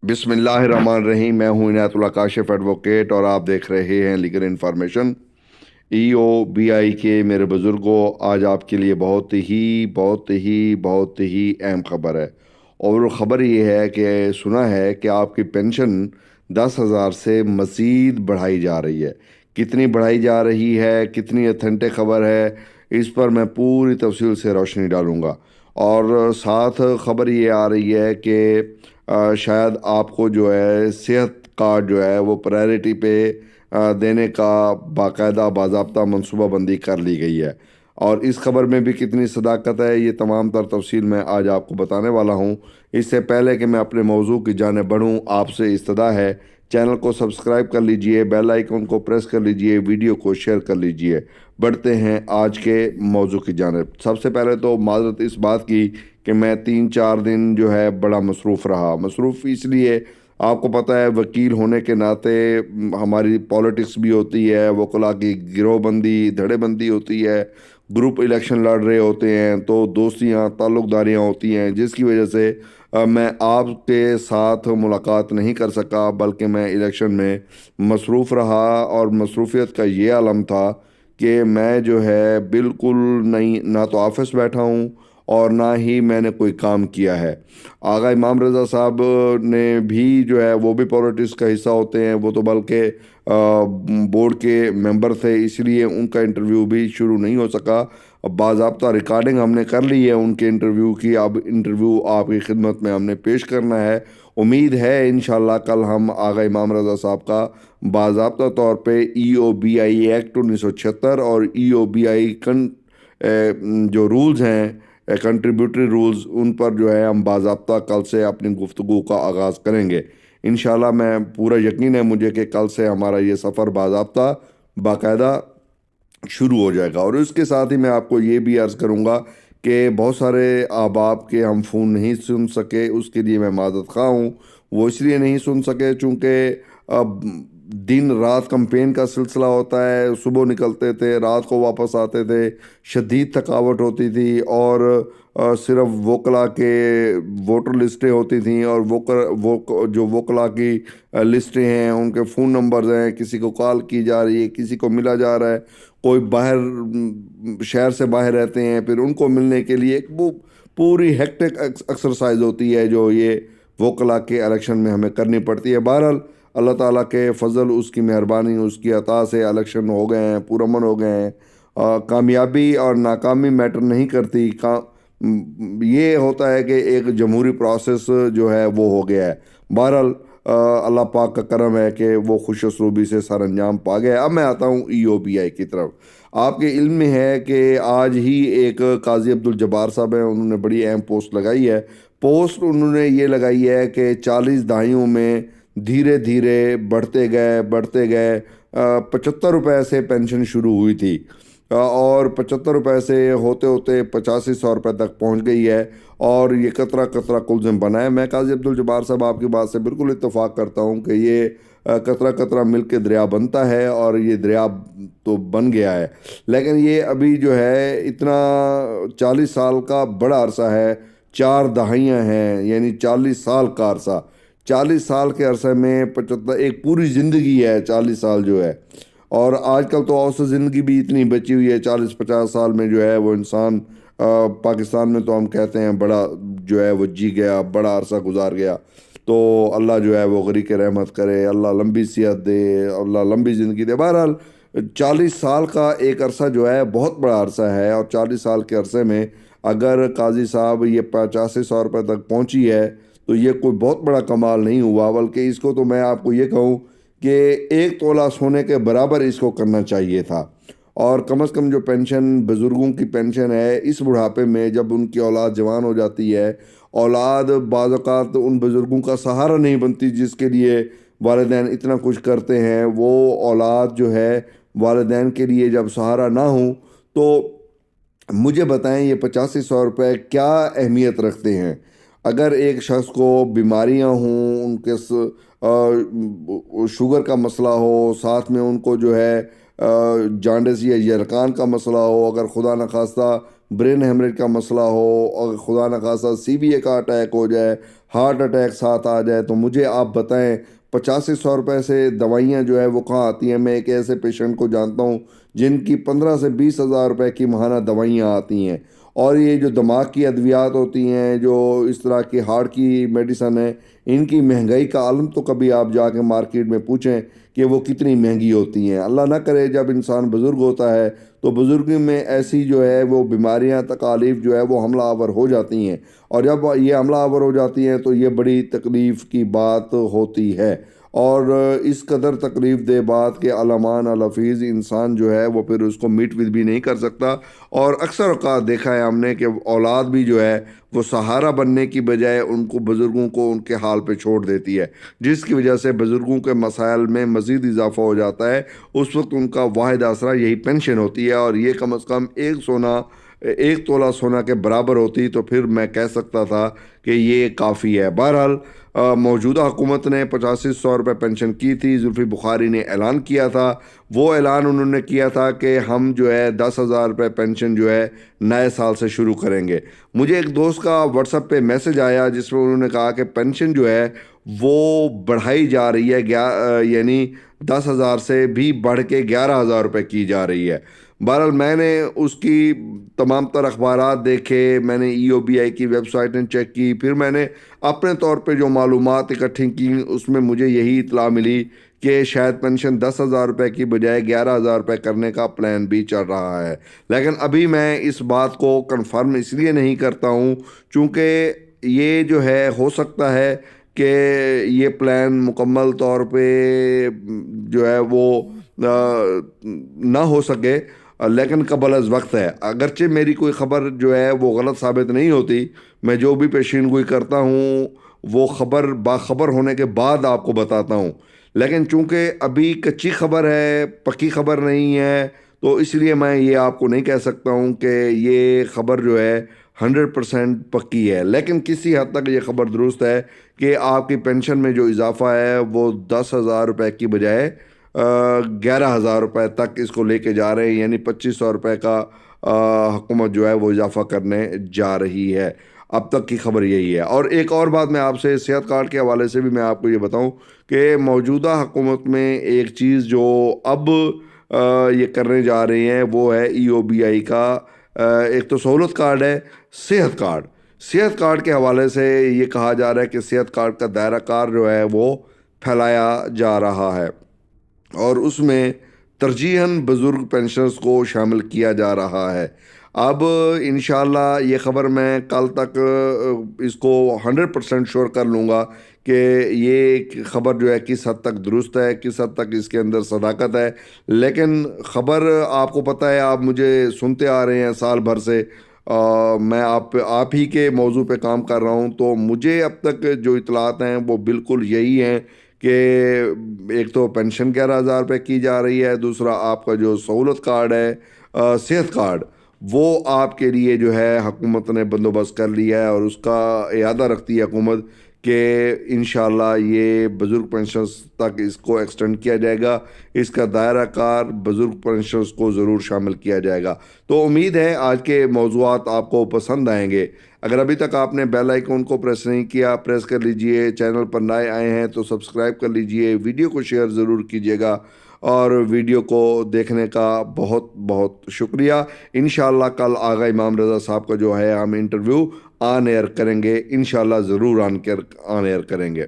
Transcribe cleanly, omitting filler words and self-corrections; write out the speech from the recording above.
بسم اللہ الرحمن الرحیم۔ میں ہوں عنایت اللہ کاشف ایڈوکیٹ اور آپ دیکھ رہے ہیں لیگل انفارمیشن۔ ای او بی آئی کے میرے بزرگوں، آج آپ کے لیے بہت ہی اہم خبر ہے۔ اور وہ خبر یہ ہے کہ سنا ہے کہ آپ کی پینشن 10,000 سے مزید بڑھائی جا رہی ہے۔ کتنی بڑھائی جا رہی ہے، کتنی اتھینٹک خبر ہے، اس پر میں پوری تفصیل سے روشنی ڈالوں گا۔ اور ساتھ خبر یہ آ رہی ہے کہ شاید آپ کو جو ہے صحت کارڈ جو ہے وہ پرائرٹی پہ دینے کا باضابطہ منصوبہ بندی کر لی گئی ہے۔ اور اس خبر میں بھی کتنی صداقت ہے، یہ تمام تر تفصیل میں آج آپ کو بتانے والا ہوں۔ اس سے پہلے کہ میں اپنے موضوع کی جانب بڑھوں، آپ سے استدعا ہے چینل کو سبسکرائب کر لیجئے، بیل آئیکن کو پریس کر لیجئے، ویڈیو کو شیئر کر لیجئے۔ بڑھتے ہیں آج کے موضوع کی جانب۔ سب سے پہلے تو معذرت اس بات کی کہ میں 3-4 دن جو ہے بڑا مصروف رہا۔ مصروف اس لیے، آپ کو پتہ ہے وکیل ہونے کے ناطے ہماری پالیٹکس بھی ہوتی ہے، وکلاء کی گروہ بندی دھڑے بندی ہوتی ہے، گروپ الیکشن لڑ رہے ہوتے ہیں، تو دوستیاں تعلق داریاں ہوتی ہیں، جس کی وجہ سے میں آپ کے ساتھ ملاقات نہیں کر سکا، بلکہ میں الیکشن میں مصروف رہا۔ اور مصروفیت کا یہ عالم تھا کہ میں جو ہے بالکل نہیں، نہ تو آفس بیٹھا ہوں اور نہ ہی میں نے کوئی کام کیا ہے۔ آغا امام رضا صاحب نے بھی جو ہے وہ بھی پالیٹکس کا حصہ ہوتے ہیں، وہ تو بلکہ بورڈ کے ممبر تھے، اس لیے ان کا انٹرویو بھی شروع نہیں ہو سکا۔ اب باضابطہ ریکارڈنگ ہم نے کر لی ہے ان کے انٹرویو کی، اب انٹرویو آپ کی خدمت میں ہم نے پیش کرنا ہے۔ امید ہے انشاءاللہ کل ہم آغا امام رضا صاحب کا باضابطہ طور پہ ای او بی آئی ایکٹ 1976 اور ای او بی آئی جو رولز ہیں، کنٹریبیوٹری رولز، ان پر جو ہے ہم باضابطہ کل سے اپنی گفتگو کا آغاز کریں گے انشاءاللہ۔ میں پورا یقین ہے مجھے کہ کل سے ہمارا یہ سفر باضابطہ باقاعدہ شروع ہو جائے گا۔ اور اس کے ساتھ ہی میں آپ کو یہ بھی عرض کروں گا کہ بہت سارے احباب کے ہم فون نہیں سن سکے، اس کے لیے میں معذرت خواہ ہوں۔ وہ اس لیے نہیں سن سکے چونکہ اب دن رات کمپین کا سلسلہ ہوتا ہے، صبح نکلتے تھے، رات کو واپس آتے تھے، شدید تھکاوٹ ہوتی تھی، اور صرف وکلاء کے ووٹر لسٹیں ہوتی تھیں، اور جو وکلاء کی لسٹیں ہیں ان کے فون نمبرز ہیں، کسی کو کال کی جا رہی ہے، کسی کو ملا جا رہا ہے، کوئی باہر شہر سے باہر رہتے ہیں، پھر ان کو ملنے کے لیے ایک وہ پوری ہیکٹک ایکسرسائز ہوتی ہے جو یہ وکلاء کے الیکشن میں ہمیں کرنی پڑتی ہے۔ بہرحال اللہ تعالیٰ کے فضل، اس کی مہربانی، اس کی عطا سے الیکشن ہو گئے ہیں، پرامن ہو گئے ہیں۔ کامیابی اور ناکامی میٹر نہیں کرتی، یہ ہوتا ہے کہ ایک جمہوری پروسیس جو ہے وہ ہو گیا ہے۔ بہرحال اللہ پاک کا کرم ہے کہ وہ خوش اسلوبی سے سر انجام پا گیا۔ اب میں آتا ہوں ای او بی آئی کی طرف۔ آپ کے علم میں ہے کہ آج ہی ایک قاضی عبدالجبار صاحب ہیں، انہوں نے بڑی اہم پوسٹ لگائی ہے۔ پوسٹ انہوں نے یہ لگائی ہے کہ 40 دہائیوں میں دھیرے دھیرے بڑھتے گئے 75 روپے سے پینشن شروع ہوئی تھی، اور 75 روپے سے ہوتے ہوتے 8500 روپے تک پہنچ گئی ہے، اور یہ قطرہ قطرہ کلزم بنا ہے۔ میں قاضی عبدالجبار صاحب آپ کی بات سے بالکل اتفاق کرتا ہوں کہ یہ قطرہ قطرہ مل کے دریا بنتا ہے، اور یہ دریا تو بن گیا ہے، لیکن یہ ابھی جو ہے اتنا 40 سال کا بڑا عرصہ ہے، 4 دہائیاں ہیں، یعنی 40 سال کا عرصہ۔ 40 سال کے عرصے میں 75، ایک پوری زندگی ہے 40 سال جو ہے۔ اور آج کل تو اوسط زندگی بھی اتنی بچی ہوئی ہے، 40-50 سال میں جو ہے وہ انسان، پاکستان میں تو ہم کہتے ہیں بڑا جو ہے وہ جی گیا، بڑا عرصہ گزار گیا۔ تو اللہ جو ہے وہ غریق رحمت کرے، اللہ لمبی صحت دے، اللہ لمبی زندگی دے۔ بہرحال 40 سال کا ایک عرصہ جو ہے بہت بڑا عرصہ ہے، اور 40 سال کے عرصے میں اگر قاضی صاحب یہ 8500 روپے تک پہنچی ہے تو یہ کوئی بہت بڑا کمال نہیں ہوا، بلکہ اس کو تو میں آپ کو یہ کہوں کہ 1 تولہ سونے کے برابر اس کو کرنا چاہیے تھا۔ اور کم از کم جو پینشن بزرگوں کی پینشن ہے، اس بڑھاپے میں جب ان کی اولاد جوان ہو جاتی ہے، اولاد بعض اوقات ان بزرگوں کا سہارا نہیں بنتی جس کے لیے والدین اتنا کچھ کرتے ہیں، وہ اولاد جو ہے والدین کے لیے جب سہارا نہ ہوں تو مجھے بتائیں یہ 8500 روپے کیا اہمیت رکھتے ہیں۔ اگر ایک شخص کو بیماریاں ہوں، ان کے شوگر کا مسئلہ ہو، ساتھ میں ان کو جو ہے جانڈس یا یرقان کا مسئلہ ہو، اگر خدا نخواستہ برین ہیمریج کا مسئلہ ہو، اور خدا نخواستہ سی بی اے کا اٹیک ہو جائے، ہارٹ اٹیک ساتھ آ جائے تو مجھے آپ بتائیں 8500 روپے سے دوائیاں جو ہے وہ کہاں آتی ہیں؟ میں ایک ایسے پیشنٹ کو جانتا ہوں جن کی 15 سے 20 ہزار روپے کی ماہانہ دوائیاں آتی ہیں، اور یہ جو دماغ کی ادویات ہوتی ہیں، جو اس طرح کی ہارٹ کی میڈیسن ہے، ان کی مہنگائی کا عالم تو کبھی آپ جا کے مارکیٹ میں پوچھیں کہ وہ کتنی مہنگی ہوتی ہیں۔ اللہ نہ کرے جب انسان بزرگ ہوتا ہے تو بزرگی میں ایسی جو ہے وہ بیماریاں، تکالیف جو ہے وہ حملہ آور ہو جاتی ہیں، اور جب یہ حملہ آور ہو جاتی ہیں تو یہ بڑی تکلیف کی بات ہوتی ہے، اور اس قدر تکلیف دہ بات کے علمان الحفیظ انسان جو ہے وہ پھر اس کو میٹ ود بھی نہیں کر سکتا۔ اور اکثر اوقات دیکھا ہے ہم نے کہ اولاد بھی جو ہے وہ سہارا بننے کی بجائے ان کو، بزرگوں کو ان کے حال پہ چھوڑ دیتی ہے، جس کی وجہ سے بزرگوں کے مسائل میں مزید اضافہ ہو جاتا ہے۔ اس وقت ان کا واحد آسرا یہی پینشن ہوتی ہے، اور یہ کم از کم ایک تولہ سونا کے برابر ہوتی تو پھر میں کہہ سکتا تھا کہ یہ کافی ہے۔ بہرحال موجودہ حکومت نے 8500 روپے پینشن کی تھی، زلفی بخاری نے اعلان کیا تھا، وہ اعلان انہوں نے کیا تھا کہ ہم جو ہے 10,000 روپے پینشن جو ہے نئے سال سے شروع کریں گے۔ مجھے ایک دوست کا واٹس ایپ پہ میسج آیا جس میں انہوں نے کہا کہ پینشن جو ہے وہ بڑھائی جا رہی ہے، یعنی 10,000 سے بھی بڑھ کے 11,000 روپے کی جا رہی ہے۔ بہرحال میں نے اس کی تمام تر اخبارات دیکھے، میں نے EOBI کی ویب سائٹیں چیک کی، پھر میں نے اپنے طور پہ جو معلومات اکٹھی کی اس میں مجھے یہی اطلاع ملی کہ شاید پینشن 10,000 روپے کی بجائے 11,000 روپے کرنے کا پلان بھی چل رہا ہے۔ لیکن ابھی میں اس بات کو کنفرم اس لیے نہیں کرتا ہوں چونکہ یہ جو ہے ہو سکتا ہے کہ یہ پلان مکمل طور پہ جو ہے وہ نہ ہو سکے، لیکن قبل از وقت ہے۔ اگرچہ میری کوئی خبر جو ہے وہ غلط ثابت نہیں ہوتی، میں جو بھی پیشین گوئی کرتا ہوں وہ خبر باخبر ہونے کے بعد آپ کو بتاتا ہوں، لیکن چونکہ ابھی کچی خبر ہے، پکی خبر نہیں ہے، تو اس لیے میں یہ آپ کو نہیں کہہ سکتا ہوں کہ یہ خبر جو ہے 100% پکی ہے۔ لیکن کسی حد تک یہ خبر درست ہے کہ آپ کی پینشن میں جو اضافہ ہے وہ 10,000 روپے کی بجائے 11,000 روپے تک اس کو لے کے جا رہے ہیں، یعنی 2,500 روپے کا حکومت جو ہے وہ اضافہ کرنے جا رہی ہے۔ اب تک کی خبر یہی ہے۔ اور ایک اور بات میں آپ سے صحت کارڈ کے حوالے سے بھی میں آپ کو یہ بتاؤں کہ موجودہ حکومت میں ایک چیز جو اب یہ کرنے جا رہے ہیں وہ ہے EOBI کا ایک تو سہولت کارڈ ہے، صحت کارڈ۔ صحت کارڈ کے حوالے سے یہ کہا جا رہا ہے کہ صحت کارڈ کا دائرہ کار جو ہے وہ پھیلایا جا رہا ہے، اور اس میں ترجیحاً بزرگ پینشنرز کو شامل کیا جا رہا ہے۔ اب انشاءاللہ یہ خبر میں کل تک اس کو 100% شور کر لوں گا کہ یہ خبر جو ہے کس حد تک درست ہے، کس حد تک اس کے اندر صداقت ہے۔ لیکن خبر آپ کو پتہ ہے، آپ مجھے سنتے آ رہے ہیں سال بھر سے، میں آپ ہی کے موضوع پہ کام کر رہا ہوں، تو مجھے اب تک جو اطلاعات ہیں وہ بالکل یہی ہیں کہ ایک تو پینشن 11,000 روپے کی جا رہی ہے، دوسرا آپ کا جو سہولت کارڈ ہے، صحت کارڈ، وہ آپ کے لیے جو ہے حکومت نے بندوبست کر لیا ہے، اور اس کا اعادہ رکھتی ہے حکومت کہ انشاءاللہ یہ بزرگ پینشنرز تک اس کو ایکسٹینڈ کیا جائے گا، اس کا دائرہ کار بزرگ پینشنرز کو ضرور شامل کیا جائے گا۔ تو امید ہے آج کے موضوعات آپ کو پسند آئیں گے۔ اگر ابھی تک آپ نے بیل آئیکن کو پریس نہیں کیا، پریس کر لیجئے، چینل پر نئے آئے ہیں تو سبسکرائب کر لیجئے، ویڈیو کو شیئر ضرور کیجئے گا، اور ویڈیو کو دیکھنے کا بہت بہت شکریہ۔ انشاءاللہ کل آغا امام رضا صاحب کا جو ہے ہم انٹرویو آن ایئر کریں گے، انشاءاللہ ضرور آن ایئر کریں گے۔